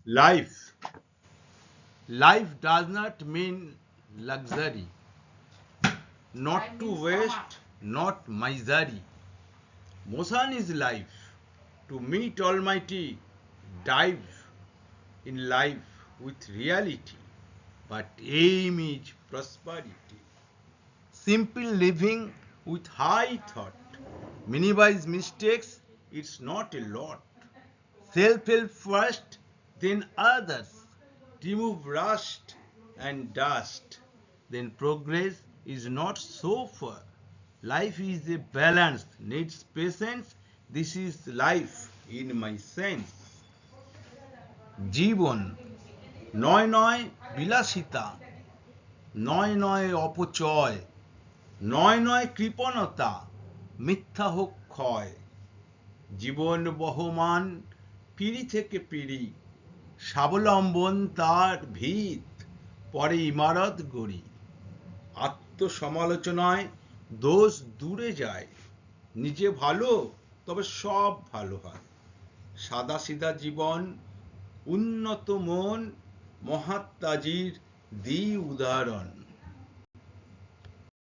Life. Life does not mean luxury, not to waste, not misery. Motion is life. To meet Almighty, dive in life with reality, but aim is prosperity. Simple living with high thought. Minimize mistakes, it's not a lot. Self-help first, then others. Remove rust and dust. Then progress is not so far. Life is a balance, needs patience. This is life in my sense. জীবন নয় নয় বিলাসিতা, নয় নয় অপচয়, নয় নয় কৃপণতা, মিথ্যা হোক ক্ষয়। জীবন বহমান পিঁড়ি থেকে পিঁড়ি, স্বাবলম্বন তার ভিত, পরে ইমারত গড়ি। আত্মসমালোচনায় দোষ দূরে যায়, নিজে ভালো তবে সব ভালো হয়। সাদাসিধা জীবন, উন্নত মন, মহাত্মাজির দি উদাহরণ।